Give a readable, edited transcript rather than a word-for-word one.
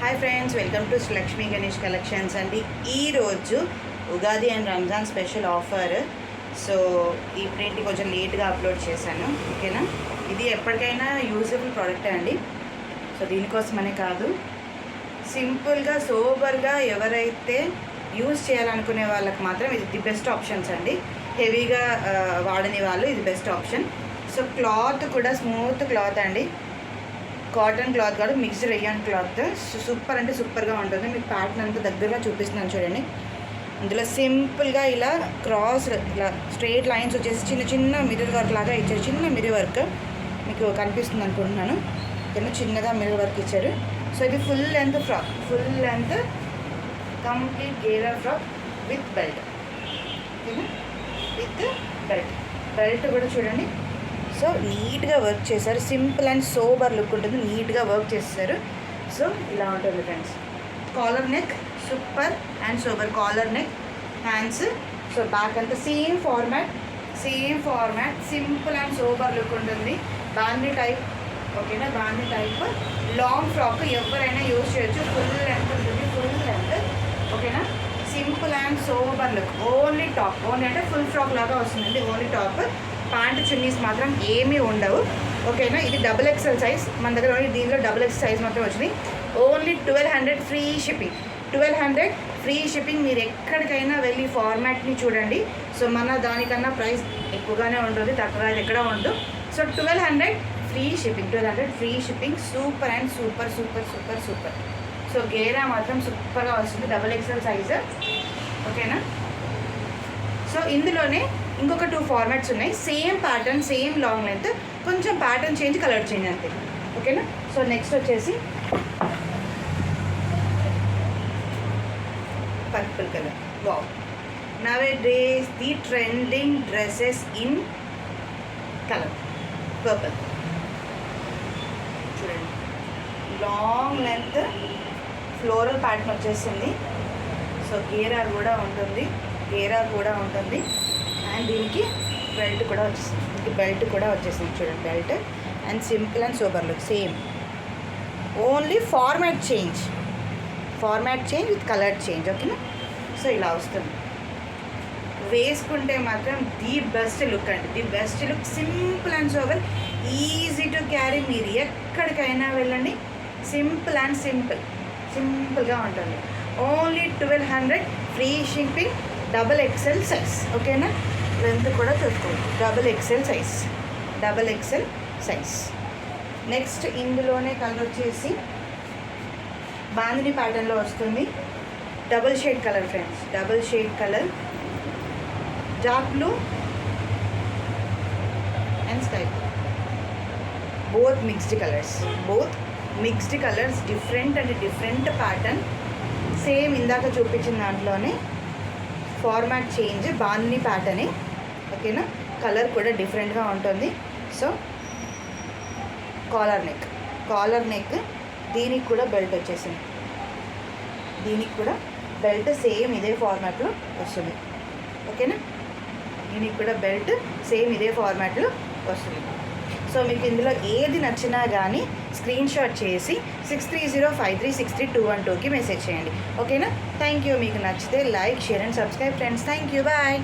Hi friends, welcome to Lakshmi Ganesh collections అండి. ఈరోజు Ugadi and Ramzan special offer. So ఈ ప్రింట్ కొంచెం లేట్గా అప్లోడ్ చేశాను, ఓకేనా. ఇది ఎప్పటికైనా యూజబుల్ ప్రోడక్టే అండి. సో దీనికోసమనే కాదు, సింపుల్గా సోబర్గా ఎవరైతే యూజ్ చేయాలనుకునే వాళ్ళకి మాత్రం ఇది ది బెస్ట్ ఆప్షన్స్ అండి. హెవీగా వాడని వాళ్ళు ఇది బెస్ట్ ఆప్షన్. సో క్లాత్ కూడా స్మూత్ క్లాత్ అండి, కాటన్ క్లాత్ కాదు, మిక్స్డ్ రేయాన్ క్లాత్. సూపర్ అంటే సూపర్గా ఉంటుంది. మీకు ప్యాటర్న్ అంతా దగ్గరగా చూపిస్తున్నాను చూడండి. ఇందులో సింపుల్గా ఇలా క్రాస్ ఇలా స్ట్రైట్ లైన్స్ వచ్చేసి చిన్న చిన్న మిర్రర్ వర్క్ లాగా ఇచ్చారు. చిన్న మిర్రర్ వర్క్ మీకు కనిపిస్తుంది అనుకుంటున్నాను. చిన్నగా మిర్రర్ వర్క్ ఇచ్చారు. సో ఇది full length frock, full length complete గేరా ఫ్రాక్ విత్ బెల్ట్, ఓకేనా. విత్ బెల్ట్ కూడా చూడండి. సో నీట్గా వర్క్ చేశారు. సింపుల్ అండ్ సోబర్ లుక్ ఉంటుంది, నీట్గా వర్క్ చేస్తారు. సో ఇలా ఉంటుంది friends. Collar neck, super and sober collar neck. Hands, so back అంతా same format, simple and sober look ఉంటుంది. బాందీ టైప్, ఓకేనా. బాందీ టైప్ లాంగ్ ఫ్రాక్ ఎవరైనా యూజ్ చేయొచ్చు. ఫుల్ లెంత్ ఉంటుంది, ఫుల్ లెంత్, ఓకేనా. Simple and sober look. Only top, only అంటే ఫుల్ ఫ్రాక్ లాగా వస్తుందండి. ఓన్లీ టాప్, ప్యాంట్ చున్నీస్ మాత్రం ఏమీ ఉండవు, ఓకేనా. ఇది డబుల్ ఎక్స్ఎల్ సైజ్ మన దగ్గర ఓన్లీ. దీనిలో డబుల్ ఎక్స్ సైజ్ మాత్రం వచ్చినాయి. Only 1200 free shipping. 1200 free shipping. మీరు ఎక్కడికైనా వెళ్ళి ఫార్మాట్ని చూడండి. సో మన దానికన్నా ప్రైస్ ఎక్కువగానే ఉంటుంది, తక్కువ ఎక్కడ ఉండదు. So 1200 free shipping, 1200 free shipping. Super and super. So గేరా మాత్రం సూపర్గా వస్తుంది, డబుల్ ఎక్స్ఎల్ సైజ్, ఓకేనా. సో ఇందులోనే ఇంకొక 2 ఫార్మాట్స్ ఉన్నాయి. Same pattern, same long length, కొంచెం ప్యాటర్న్ చేంజ్, కలర్ చేంజ్ అంతే, ఓకేనా. సో నెక్స్ట్ వచ్చేసి purple colour. Wow, nowadays the trending dresses in colour purple. చూడండి, లాంగ్ లెంత్ ఫ్లోరల్ ప్యాటర్న్ వచ్చేసింది. సో గేరా కూడా ఉంటుంది. అండ్ దీనికి బెల్ట్ కూడా వచ్చేసింది. చూడండి, belt and simple and super look. Same, only format change with colour change, ఓకేనా. సో ఇలా వస్తుంది. వేసుకుంటే మాత్రం ది బెస్ట్ లుక్ అండి, the best look. Simple and super, easy to carry. మీరు ఎక్కడికైనా వెళ్ళండి, సింపుల్గా ఉంటుంది. Only 1200 free shipping, double XL size, ఓకేనా. లెంత్ కూడా చూసుకోండి, డబుల్ ఎక్స్ఎల్ సైజ్. నెక్స్ట్ ఇందులోనే కలర్ వచ్చేసి బాందిని ప్యాటర్న్లో వస్తుంది. Double shade colour friends, double shade colour, dark blue and sky blue. Both mixed colours, different pattern. Same ఇందాక చూపించిన దాంట్లోనే ఫార్మాట్ చేంజ్, బాందిని ప్యాటర్నే, ఓకేనా. కలర్ కూడా డిఫరెంట్గా ఉంటుంది. సో కాలర్ నెక్, దీనికి కూడా బెల్ట్ వచ్చేసింది. దీనికి కూడా బెల్ట్ సేమ్ ఇదే ఫార్మాట్లో వస్తుంది, ఓకేనా. దీనికి కూడా బెల్ట్ సేమ్ ఇదే ఫార్మాట్లో వస్తుంది. సో మీకు ఇందులో ఏది నచ్చినా కానీ స్క్రీన్ షాట్ చేసి 6305363212కి మెసేజ్ చేయండి, ఓకేనా. Thank you. మీకు నచ్చితే like, share and subscribe friends. Thank you, bye.